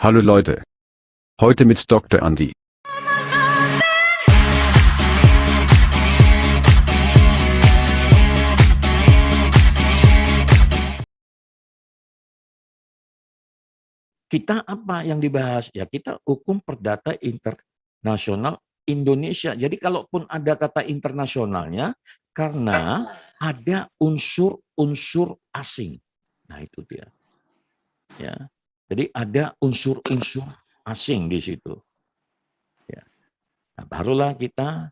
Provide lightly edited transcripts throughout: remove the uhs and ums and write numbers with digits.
Hallo Leute. Heute mit Dr. Andi. Kita apa yang dibahas? Ya kita hukum perdata internasional Indonesia. Jadi kalaupun ada kata internasionalnya, karena ada unsur-unsur asing. Nah itu dia. Ya. Jadi ada unsur-unsur asing di situ. Ya. Nah, barulah kita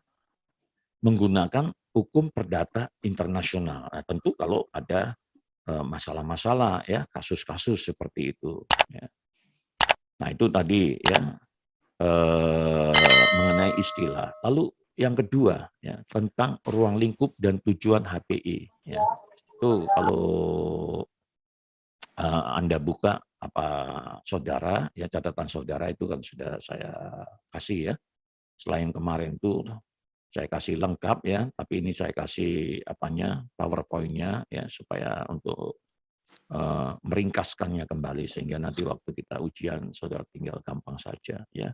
menggunakan hukum perdata internasional. Nah, tentu kalau ada masalah-masalah ya, kasus-kasus seperti itu. Ya. Nah itu tadi ya mengenai istilah. Lalu yang kedua ya tentang ruang lingkup dan tujuan HPI. Ya. Itu kalau Anda buka apa saudara ya catatan saudara itu kan sudah saya kasih ya. Selain kemarin itu saya kasih lengkap ya, tapi ini saya kasih apanya PowerPoint-nya ya supaya untuk meringkaskannya kembali sehingga nanti waktu kita ujian saudara tinggal gampang saja ya.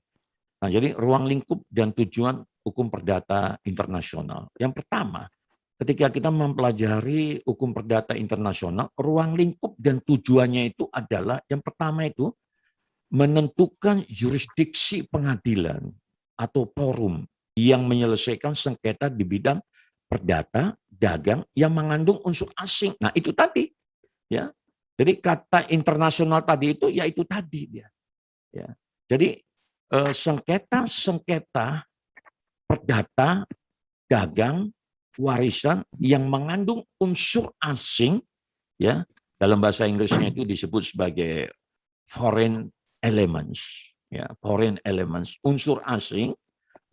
Nah, jadi ruang lingkup dan tujuan hukum perdata internasional. Yang pertama, ketika kita mempelajari hukum perdata internasional, ruang lingkup dan tujuannya itu adalah yang pertama itu menentukan jurisdiksi pengadilan atau forum yang menyelesaikan sengketa di bidang perdata, dagang yang mengandung unsur asing. Nah, itu tadi ya. Jadi kata internasional tadi itu ya itu tadi dia. Ya. Jadi sengketa-sengketa perdata, dagang, warisan yang mengandung unsur asing, ya dalam bahasa Inggrisnya itu disebut sebagai foreign elements, ya foreign elements, unsur asing,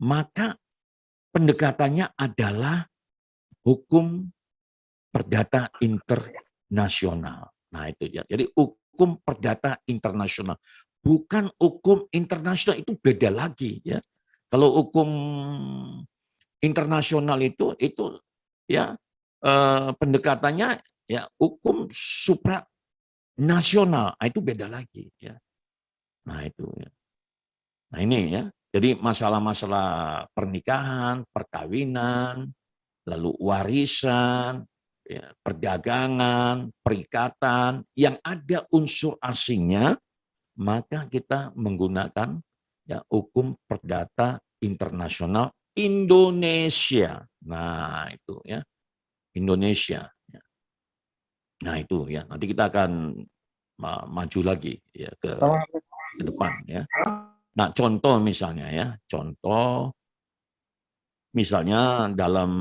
maka pendekatannya adalah hukum perdata internasional. Nah itu ya. Jadi hukum perdata internasional, bukan hukum internasional itu beda lagi ya. Kalau hukum internasional itu ya pendekatannya ya hukum supranasional, nah, itu beda lagi ya. Nah itu ya. Nah ini ya. Jadi masalah-masalah pernikahan, perkawinan, lalu warisan, ya, perdagangan, perikatan yang ada unsur asingnya, maka kita menggunakan ya hukum perdata internasional Indonesia. Nah, itu ya, Indonesia. Nah, itu ya. Nanti kita akan maju lagi ya ke depan ya. Nah, contoh misalnya ya, contoh misalnya dalam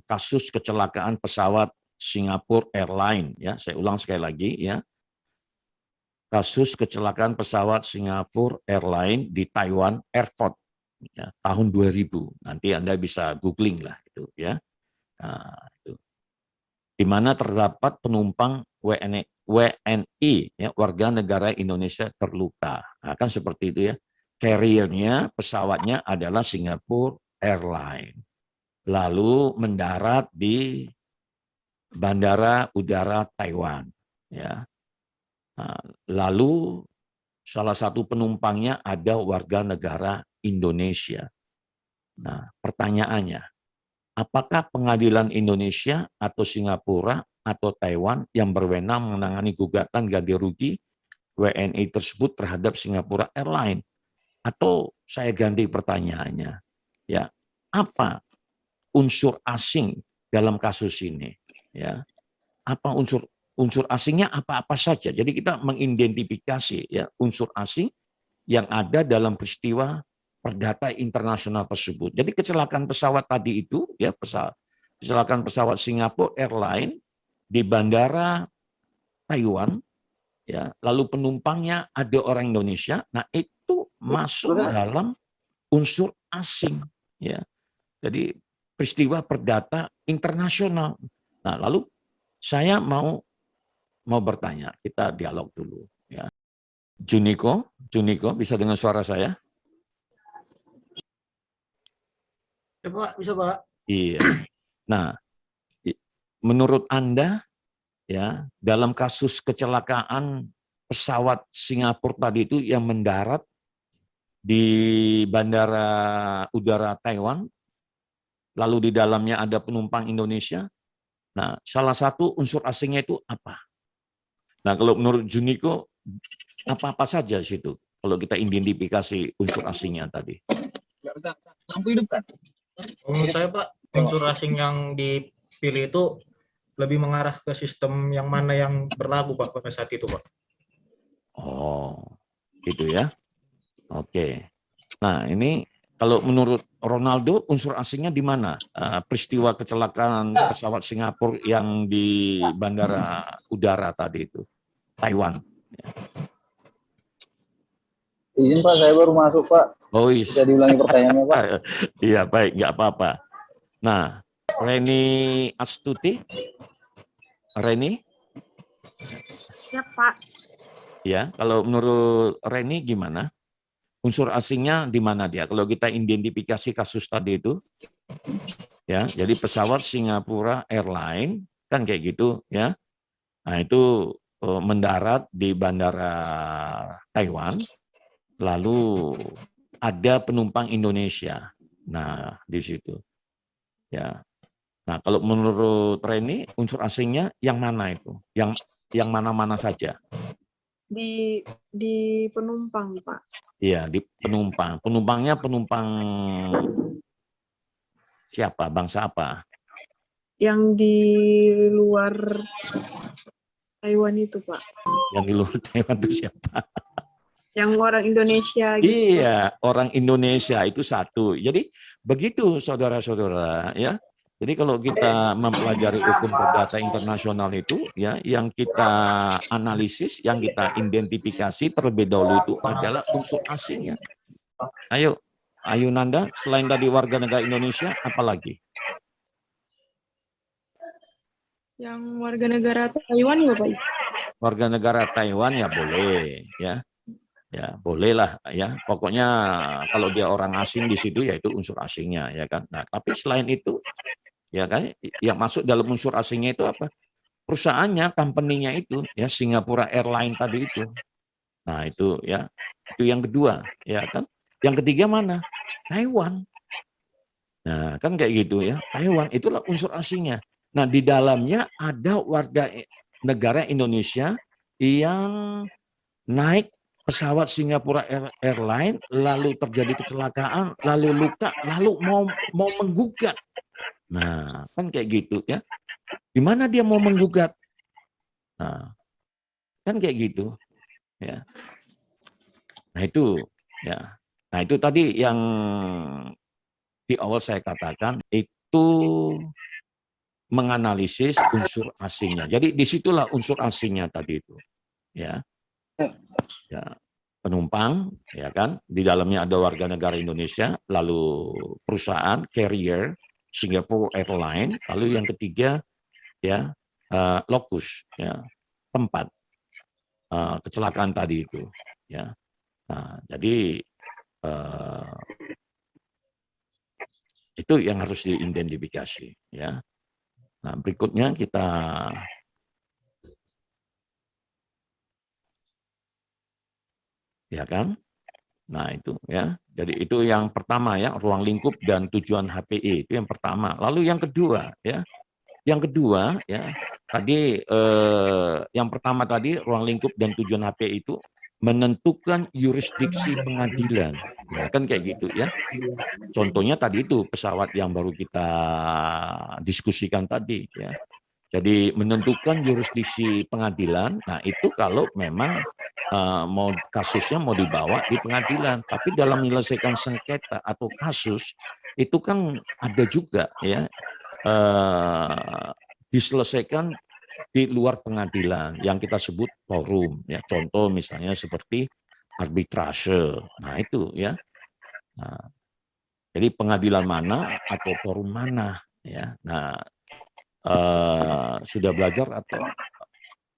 kasus kecelakaan pesawat Singapore Airlines ya, saya ulang sekali lagi ya. Kasus kecelakaan pesawat Singapore Airlines di Taiwan Airport ya, tahun 2000. Nanti Anda bisa googling lah itu ya. Nah, itu. Di mana terdapat penumpang WNI ya, warga negara Indonesia terluka. Nah, kan seperti itu ya. Carrier-nya pesawatnya adalah Singapore Airlines. Lalu mendarat di Bandara Udara Taiwan. Ya. Nah, lalu salah satu penumpangnya ada warga negara Indonesia. Nah, pertanyaannya, apakah pengadilan Indonesia atau Singapura atau Taiwan yang berwenang menangani gugatan ganti rugi WNI tersebut terhadap Singapura Airlines? Atau saya ganti pertanyaannya, ya apa unsur asing dalam kasus ini? Ya, apa unsur asingnya apa-apa saja. Jadi kita mengidentifikasi ya unsur asing yang ada dalam peristiwa perdata internasional tersebut. Jadi kecelakaan pesawat tadi itu ya kecelakaan pesawat Singapore Airlines di bandara Taiwan ya, lalu penumpangnya ada orang Indonesia. Nah, itu masuk dalam unsur asing ya. Jadi peristiwa perdata internasional. Nah, lalu saya mau bertanya, kita dialog dulu ya. Juniko bisa dengar suara saya? Ya, Pak, bisa, Pak. Iya. Nah, menurut Anda ya, dalam kasus kecelakaan pesawat Singapura tadi itu yang mendarat di Bandara Udara Taiwan, lalu di dalamnya ada penumpang Indonesia. Nah, salah satu unsur asingnya itu apa? Nah, kalau menurut Juniko, apa-apa saja situ kalau kita identifikasi unsur asingnya tadi? Lampu hidup kan? Menurut saya Pak, unsur asing yang dipilih itu lebih mengarah ke sistem yang mana yang berlaku Pak pada saat itu Pak. Oh, gitu ya. Oke. Nah, ini kalau menurut Ronaldo, unsur asingnya di mana? Peristiwa kecelakaan pesawat Singapura yang di Bandara Udara tadi itu, Taiwan. Izin Pak, saya baru masuk Pak. Oh, Bisa diulangi pertanyaannya Pak? iya, baik, nggak apa-apa. Nah, Reni Astuti, Reni? Siap, Pak. Ya, kalau menurut Reni gimana? Unsur asingnya di mana dia? Kalau kita identifikasi kasus tadi itu, ya, jadi pesawat Singapura Airlines kan kayak gitu, ya. Nah itu mendarat di bandara Taiwan, lalu ada penumpang Indonesia. Nah di situ, ya. Nah kalau menurut Reni unsur asingnya yang mana itu? Yang mana-mana saja? Di penumpang, Pak. Iya, di penumpang. Penumpangnya penumpang siapa? Bangsa apa? Yang di luar Taiwan itu, Pak. Yang di luar Taiwan itu siapa? Yang orang Indonesia gitu. Iya, orang Indonesia itu satu. Jadi begitu saudara-saudara, ya. Jadi kalau kita mempelajari hukum perdata internasional itu, ya, yang kita analisis, yang kita identifikasi terlebih dahulu itu adalah unsur asingnya. Ayo, Ayu Nanda, selain tadi warga negara Indonesia, apa lagi? Yang warga negara Taiwan ya, Pak? Warga negara Taiwan ya boleh, ya. Ya, bolehlah ya. Pokoknya kalau dia orang asing di situ ya itu unsur asingnya, ya kan. Nah, tapi selain itu ya kan yang masuk dalam unsur asingnya itu apa? Perusahaannya, company-nya itu ya Singapura Airlines tadi itu. Nah, itu ya. Itu yang kedua, ya kan. Yang ketiga mana? Taiwan. Nah, kan kayak gitu ya. Taiwan itulah unsur asingnya. Nah, di dalamnya ada warga negara Indonesia yang naik pesawat Singapura Airlines, lalu terjadi kecelakaan, lalu luka, lalu mau menggugat. Nah, kan kayak gitu ya. Di mana dia mau menggugat? Nah, kan kayak gitu ya. Nah, itu ya. Nah, itu tadi yang di awal saya katakan itu menganalisis unsur asingnya. Jadi disitulah unsur asingnya tadi itu. Ya. Ya, penumpang, ya kan, di dalamnya ada warga negara Indonesia, lalu perusahaan carrier Singapore Airlines, lalu yang ketiga ya lokus, ya tempat kecelakaan tadi itu, ya. Nah, jadi itu yang harus diidentifikasi, ya. Nah, berikutnya kita ya kan. Nah, itu ya. Jadi itu yang pertama ya, ruang lingkup dan tujuan HPE itu yang pertama. Lalu yang kedua ya. Yang kedua ya, tadi yang pertama tadi ruang lingkup dan tujuan HPE itu menentukan yurisdiksi pengadilan. Ya, kan kayak gitu ya. Contohnya tadi itu pesawat yang baru kita diskusikan tadi ya. Jadi menentukan yurisdiksi pengadilan, nah itu kalau memang mau kasusnya mau dibawa di pengadilan, tapi dalam menyelesaikan sengketa atau kasus itu kan ada juga ya diselesaikan di luar pengadilan yang kita sebut forum ya. Contoh misalnya seperti arbitrase. Nah itu ya. Nah, jadi pengadilan mana atau forum mana ya. Nah sudah belajar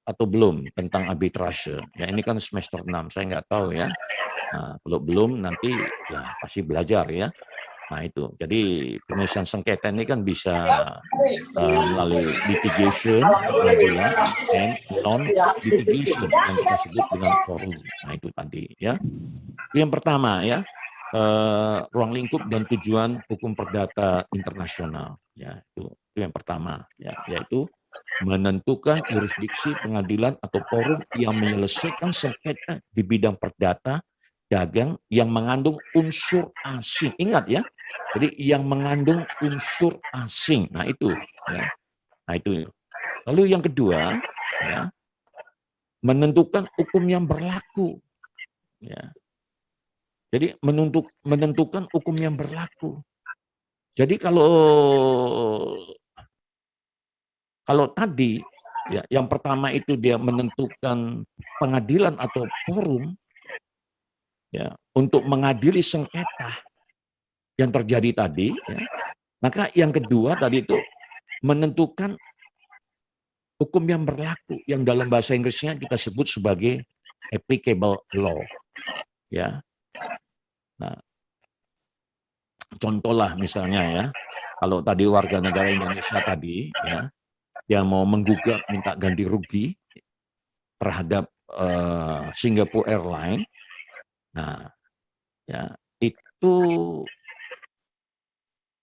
atau belum tentang arbitrase? Ya ini kan semester 6, saya nggak tahu ya. Nah, kalau belum nanti ya pasti belajar ya. Nah itu, jadi penyelesaian sengketa ini kan bisa melalui litigation, pengadilan, and non-litigation yang kita sebut dengan forum. Nah itu tadi ya. Itu yang pertama ya, ruang lingkup dan tujuan hukum perdata internasional. Ya itu yang pertama ya, yaitu menentukan jurisdiksi pengadilan atau forum yang menyelesaikan sengketa di bidang perdata dagang yang mengandung unsur asing. Ingat ya, jadi yang mengandung unsur asing. Nah itu, ya. Nah itu. Lalu yang kedua, ya, menentukan hukum yang berlaku. Ya. Jadi menentukan hukum yang berlaku. Jadi kalau tadi, ya, yang pertama itu dia menentukan pengadilan atau forum, ya, untuk mengadili sengketa yang terjadi tadi, ya, maka yang kedua tadi itu menentukan hukum yang berlaku, yang dalam bahasa Inggrisnya kita sebut sebagai applicable law. Ya, nah, contohlah misalnya ya, kalau tadi warga negara Indonesia tadi, ya, yang mau menggugat minta ganti rugi terhadap Singapore Airlines, nah, ya itu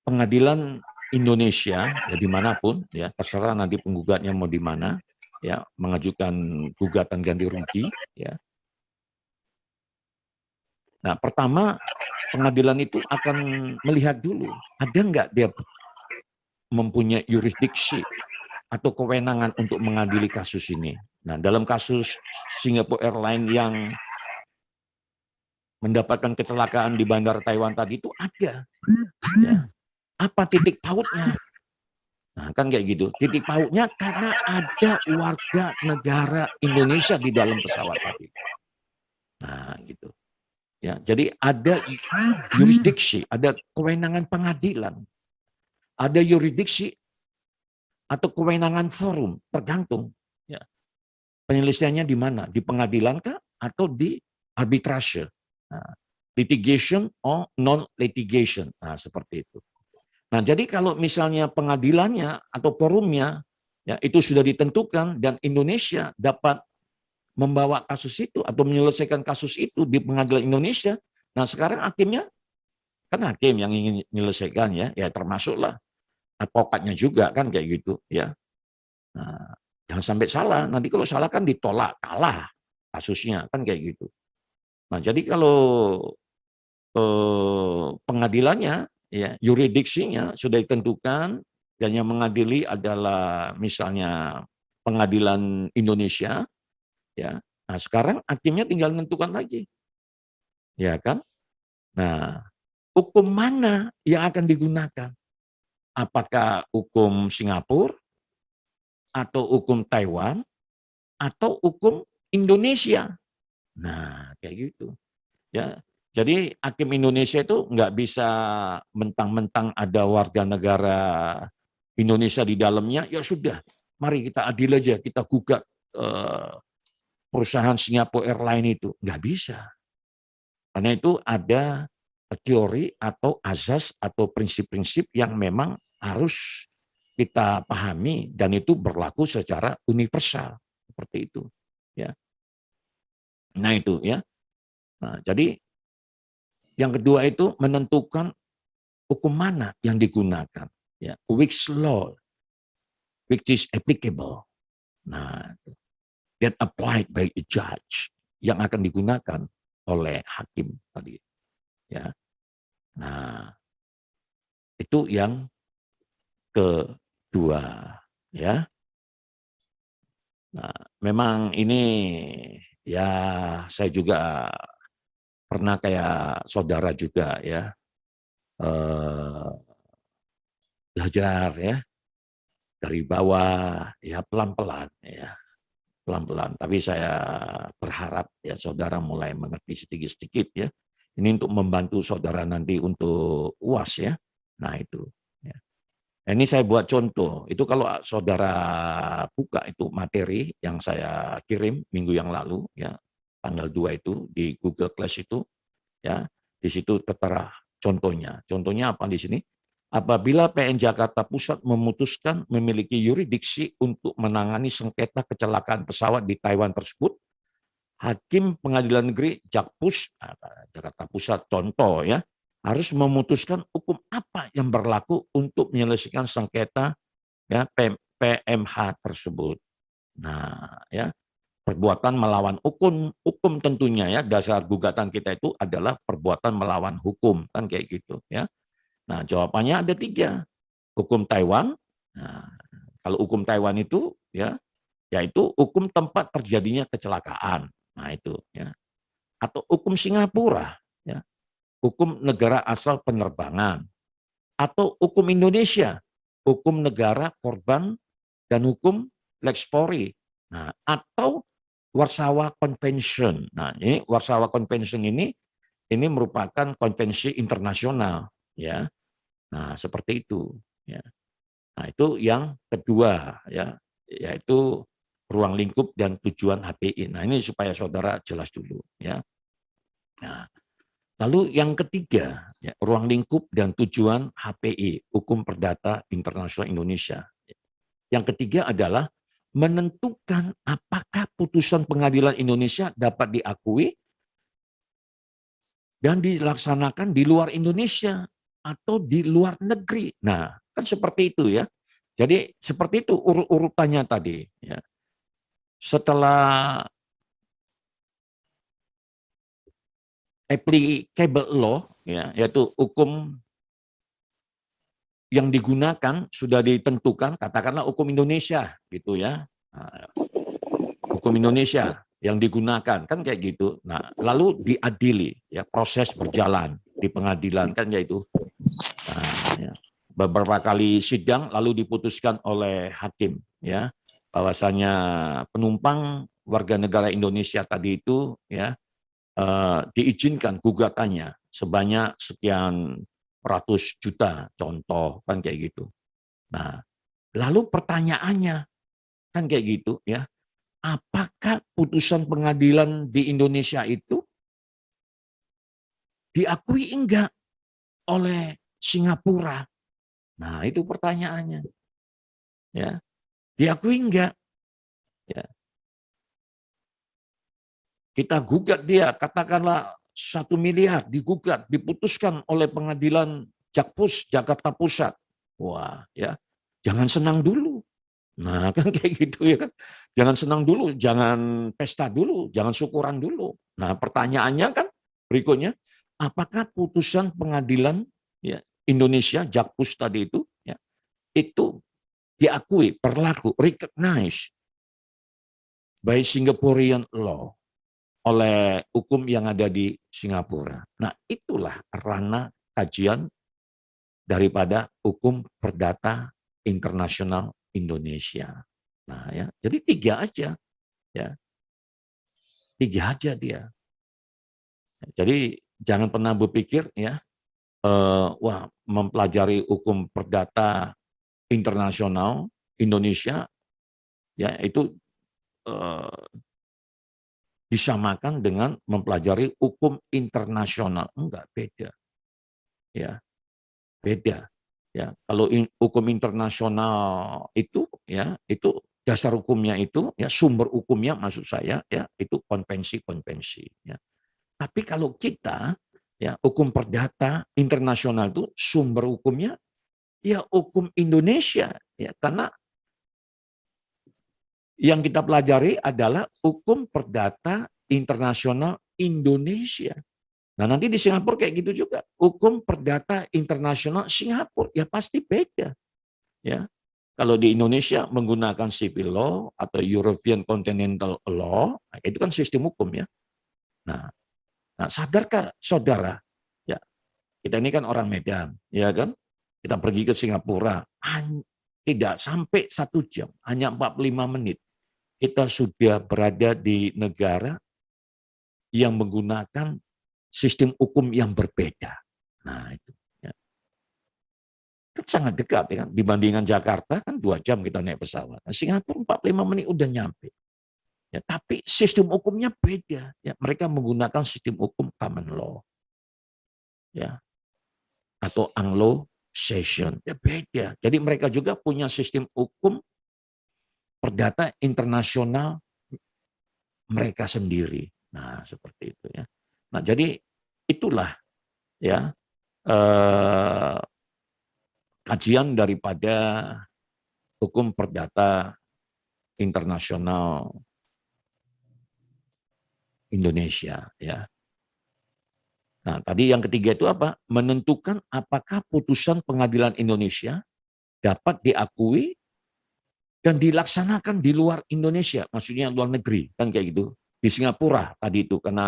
pengadilan Indonesia ya dimanapun ya terserah nanti penggugatnya mau di mana ya mengajukan gugatan ganti rugi ya. Nah pertama pengadilan itu akan melihat dulu ada nggak dia mempunyai yurisdiksi atau kewenangan untuk mengadili kasus ini. Nah dalam kasus Singapore Airlines yang mendapatkan kecelakaan di Bandara Taiwan tadi itu ada. Ya. Apa titik pautnya? Nah, kan kayak gitu. Titik pautnya karena ada warga negara Indonesia di dalam pesawat tadi. Nah, gitu. Ya, jadi ada yurisdiksi, ada kewenangan pengadilan. Ada yurisdiksi atau kewenangan forum, tergantung. Ya. Penyelesaiannya di mana? Di pengadilan kah atau di arbitrase? Nah, litigation or non-litigation. Nah, seperti itu. Nah, jadi kalau misalnya pengadilannya atau forumnya ya itu sudah ditentukan dan Indonesia dapat membawa kasus itu atau menyelesaikan kasus itu di pengadilan Indonesia, nah sekarang hakimnya kan hakim yang ingin menyelesaikan ya termasuklah advokatnya juga kan kayak gitu ya. Nah, jangan sampai salah, nanti kalau salah kan ditolak kalah kasusnya kan kayak gitu. Nah, jadi kalau pengadilannya ya, yuridiksinya sudah ditentukan dan yang mengadili adalah misalnya pengadilan Indonesia, ya. Nah sekarang hakimnya tinggal menentukan lagi, ya kan? Nah hukum mana yang akan digunakan? Apakah hukum Singapura atau hukum Taiwan atau hukum Indonesia? Nah kayak gitu, ya. Jadi hakim Indonesia itu nggak bisa mentang-mentang ada warga negara Indonesia di dalamnya, ya sudah, mari kita adil aja, kita gugat perusahaan Singapore Airlines itu. Nggak bisa. Karena itu ada teori atau azas atau prinsip-prinsip yang memang harus kita pahami dan itu berlaku secara universal. Seperti itu. Ya. Nah itu ya. Nah, jadi yang kedua itu menentukan hukum mana yang digunakan, ya, which law, which is applicable. Nah, that applied by a judge yang akan digunakan oleh hakim tadi, ya. Nah, itu yang kedua, ya. Nah, memang ini ya saya juga pernah kayak saudara juga ya belajar ya dari bawah ya pelan-pelan ya pelan-pelan. Tapi saya berharap ya saudara mulai mengerti sedikit-sedikit ya. Ini untuk membantu saudara nanti untuk UAS ya. Nah itu. Ya. Nah, ini saya buat contoh. Itu kalau saudara buka itu materi yang saya kirim minggu yang lalu ya. Tanggal 2 itu di Google Class itu ya di situ tertera Contohnya apa di sini? Apabila PN Jakarta Pusat memutuskan memiliki yurisdiksi untuk menangani sengketa kecelakaan pesawat di Taiwan tersebut, Hakim Pengadilan Negeri Jakpus Jakarta Pusat contoh ya harus memutuskan hukum apa yang berlaku untuk menyelesaikan sengketa ya PMH tersebut. Nah, ya perbuatan melawan hukum tentunya ya dasar gugatan kita itu adalah perbuatan melawan hukum kan kayak gitu ya. Nah, jawabannya ada 3. Hukum Taiwan. Nah, kalau hukum Taiwan itu ya yaitu hukum tempat terjadinya kecelakaan. Nah, itu ya. Atau hukum Singapura ya. Hukum negara asal penerbangan. Atau hukum Indonesia, hukum negara korban dan hukum Lex Polri. Nah, atau Warsawa Convention. Nah, ini Warsawa Convention ini merupakan konvensi internasional ya. Nah, seperti itu ya. Nah, itu yang kedua ya, yaitu ruang lingkup dan tujuan HPI. Nah, ini supaya saudara jelas dulu ya. Nah, lalu yang ketiga, ya, ruang lingkup dan tujuan HPI, Hukum Perdata Internasional Indonesia. Yang ketiga adalah menentukan apakah putusan pengadilan Indonesia dapat diakui dan dilaksanakan di luar Indonesia atau di luar negeri. Nah, kan seperti itu ya. Jadi seperti itu urutannya tadi. Ya. Setelah applicable law, ya, yaitu hukum yang digunakan sudah ditentukan, katakanlah hukum Indonesia, gitu ya, nah, hukum Indonesia yang digunakan kan kayak gitu. Nah, lalu diadili, ya proses berjalan di pengadilan kan kayak itu. Nah, ya, beberapa kali sidang lalu diputuskan oleh hakim, ya bahwasanya penumpang warga negara Indonesia tadi itu, ya diizinkan gugatannya sebanyak sekian ratus juta, contoh kan kayak gitu. Nah, lalu pertanyaannya kan kayak gitu ya, apakah putusan pengadilan di Indonesia itu diakui enggak oleh Singapura? Nah, itu pertanyaannya. Ya, diakui enggak? Ya. Kita gugat dia, katakanlah 1 miliar digugat, diputuskan oleh pengadilan Jakpus Jakarta Pusat. Wah, ya, jangan senang dulu. Nah, kan kayak gitu ya kan. Jangan senang dulu, jangan pesta dulu, jangan syukuran dulu. Nah, pertanyaannya kan berikutnya, apakah putusan pengadilan ya Indonesia Jakpus tadi itu diakui, berlaku, recognized by Singaporean law, oleh hukum yang ada di Singapura. Nah, itulah ranah kajian daripada hukum perdata internasional Indonesia. Nah, ya, jadi 3 aja, ya, 3 aja dia. Jadi jangan pernah berpikir ya, wah mempelajari hukum perdata internasional Indonesia, ya itu disamakan dengan mempelajari hukum internasional. Enggak, beda. Ya, beda. Ya, kalau hukum internasional itu ya, itu dasar hukumnya itu ya, sumber hukumnya maksud saya ya, itu konvensi-konvensi ya. Tapi kalau kita ya, hukum perdata internasional itu sumber hukumnya ya hukum Indonesia ya, karena yang kita pelajari adalah hukum perdata internasional Indonesia. Nah, nanti di Singapura kayak gitu juga. Hukum perdata internasional Singapura ya pasti beda. Ya. Kalau di Indonesia menggunakan civil law atau European Continental Law, nah itu kan sistem hukum ya. Nah, sadarkah saudara? Ya, kita ini kan orang Medan, ya kan? Kita pergi ke Singapura, tidak sampai 1 jam, hanya 45 menit. Kita sudah berada di negara yang menggunakan sistem hukum yang berbeda. Nah, itu. Ya. Kan sangat dekat ya kan. Dibandingkan Jakarta kan 2 jam kita naik pesawat. Nah, Singapura 45 menit udah nyampe. Ya, tapi sistem hukumnya beda. Ya, mereka menggunakan sistem hukum common law. Ya. atau Anglo-Saxon. Ya beda. Jadi mereka juga punya sistem hukum perdata internasional mereka sendiri. Nah, seperti itu ya. Nah, jadi itulah ya kajian daripada hukum perdata internasional Indonesia ya. Nah, tadi yang ketiga itu apa? Menentukan apakah putusan pengadilan Indonesia dapat diakui dan dilaksanakan di luar Indonesia, maksudnya luar negeri, kan kayak gitu. Di Singapura tadi itu karena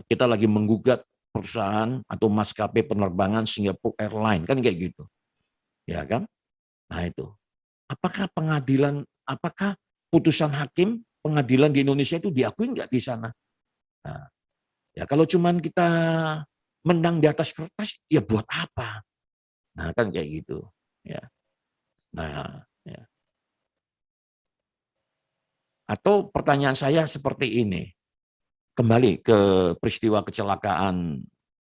kita lagi menggugat perusahaan atau maskapai penerbangan Singapore Airlines, kan kayak gitu. Ya kan? Nah, itu. Apakah putusan hakim pengadilan di Indonesia itu diakui nggak di sana? Nah, ya kalau cuman kita menang di atas kertas, ya buat apa? Nah, kan kayak gitu. Ya. Nah, ya. Atau pertanyaan saya seperti ini. Kembali ke peristiwa kecelakaan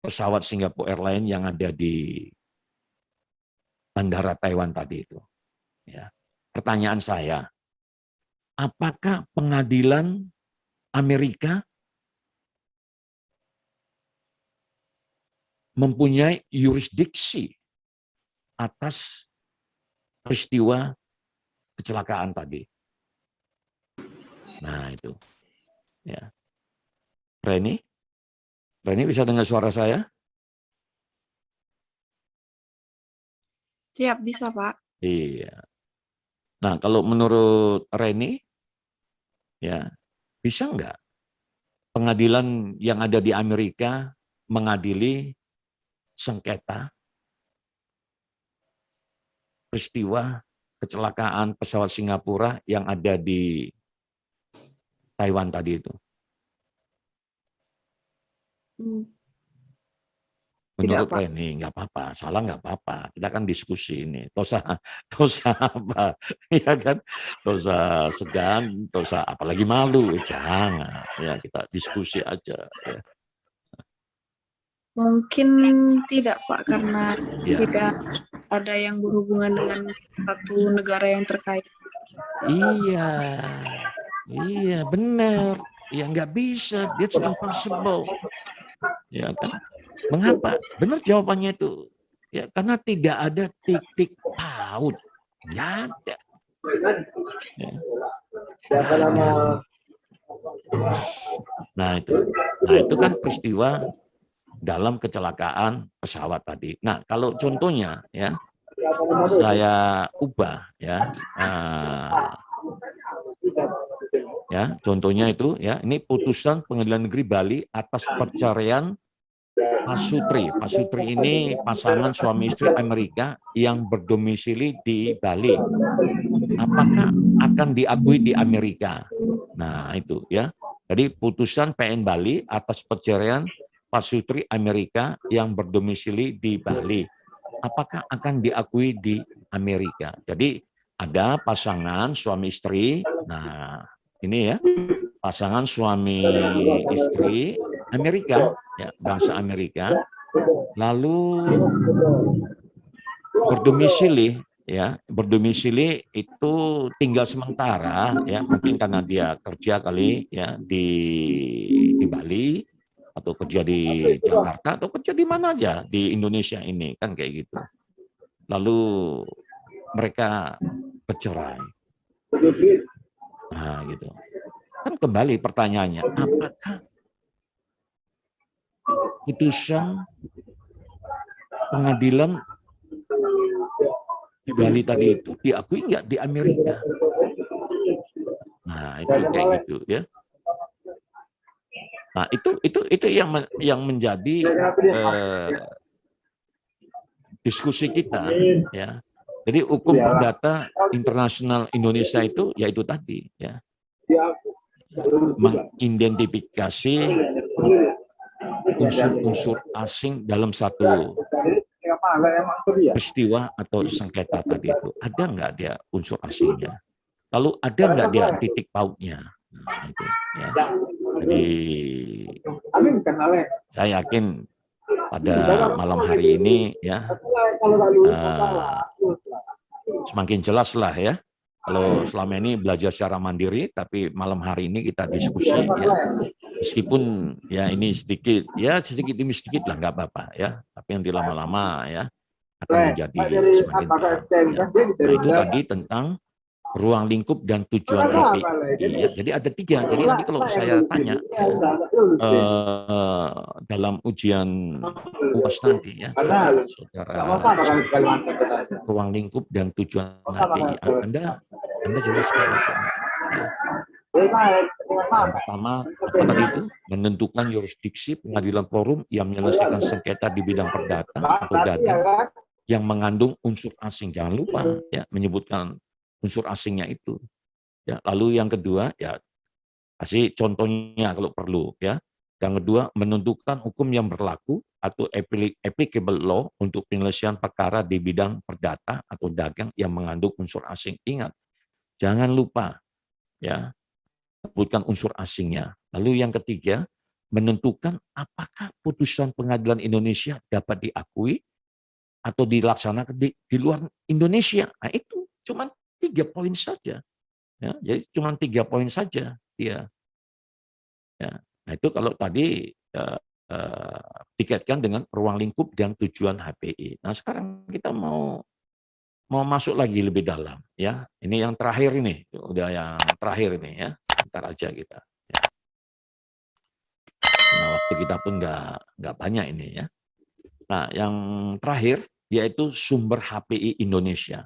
pesawat Singapore Airlines yang ada di Bandara Taiwan tadi itu. Ya. Pertanyaan saya, apakah pengadilan Amerika mempunyai yurisdiksi atas peristiwa kecelakaan tadi? Nah, itu. Ya. Reni bisa dengar suara saya? Siap, bisa Pak. Iya. Nah, kalau menurut Reni, ya bisa nggak pengadilan yang ada di Amerika mengadili sengketa peristiwa kecelakaan pesawat Singapura yang ada di Taiwan tadi itu? Menurut Tidak, Pak. Reni, nggak apa-apa, salah nggak apa-apa. Kita kan diskusi ini. Dosa apa? Ya kan? Dosa segan, dosa apalagi malu. Jangan. Ya kita diskusi aja. Ya. Mungkin tidak, Pak, karena Ya. tidak ada yang berhubungan dengan satu negara yang terkait. Iya, benar. Ya nggak bisa. It's impossible. Ya kan? Mengapa? Benar jawabannya itu. Ya, karena tidak ada titik paut. Nggak ada. Ya. Nggak ada. Nah itu kan peristiwa dalam kecelakaan pesawat tadi. Nah, kalau contohnya ya, saya ubah ya. Ya, contohnya itu ya, ini putusan Pengadilan Negeri Bali atas perceraian Pasutri. Pasutri ini pasangan suami istri Amerika yang berdomisili di Bali. Apakah akan diakui di Amerika? Nah, itu ya. Jadi putusan PN Bali atas perceraian Pasutri Amerika yang berdomisili di Bali. Apakah akan diakui di Amerika? Jadi ada pasangan suami istri. Nah, ini ya. Pasangan suami istri Amerika, ya, bangsa Amerika, lalu berdomisili itu tinggal sementara, ya, mungkin karena dia kerja kali ya di Bali atau kerja di Jakarta atau kerja di mana aja di Indonesia ini kan kayak gitu. Lalu mereka bercerai. Nah, gitu. Kan kembali pertanyaannya, apakah putusan pengadilan di Bali tadi itu diakui nggak di Amerika? Nah, itu kayak gitu ya. Nah, itu yang menjadi diskusi kita ya. Jadi hukum perdata internasional Indonesia itu yaitu tadi ya. Mengidentifikasi unsur-unsur asing dalam satu peristiwa atau sengketa tadi itu. Ada nggak dia unsur asingnya? Lalu ada nggak dia titik pautnya? Nah, itu ya. Jadi saya yakin pada malam hari ini ya semakin jelas lah ya. Kalau selama ini belajar secara mandiri, tapi malam hari ini kita diskusi ya. Meskipun ya ini sedikit demi sedikit lah nggak apa-apa ya. Tapi nanti lama-lama ya akan menjadi semakin paham. Ya. Nah itu tadi tentang ruang lingkup dan tujuan HPI. Ya. Jadi ada 3. Jadi nanti kalau saya tanya ya, dalam ujian UAS nanti ya, saudara ruang lingkup dan tujuan HPI, Anda jelaskan. Ya. Yang pertama, apa tadi itu? Menentukan yurisdiksi pengadilan forum yang menyelesaikan sengketa di bidang perdata atau dagang yang mengandung unsur asing. Jangan lupa ya menyebutkan unsur asingnya itu. Ya, lalu yang kedua ya kasih contohnya kalau perlu ya. Yang kedua menentukan hukum yang berlaku atau applicable law untuk penyelesaian perkara di bidang perdata atau dagang yang mengandung unsur asing. Ingat, jangan lupa ya sebutkan unsur asingnya. Lalu yang ketiga, menentukan apakah putusan pengadilan Indonesia dapat diakui atau dilaksanakan di luar Indonesia. Nah itu cuma 3 poin saja. Ya, jadi cuma 3 poin saja dia. Ya, nah itu kalau tadi dikaitkan dengan ruang lingkup dan tujuan HPI. Nah sekarang kita mau masuk lagi lebih dalam. Ya, ini yang terakhir ini, udah yang terakhir ini ya. Bentar aja kita. Ya. Nah, waktu kita pun nggak banyak ini ya. Nah, yang terakhir yaitu sumber HPI Indonesia.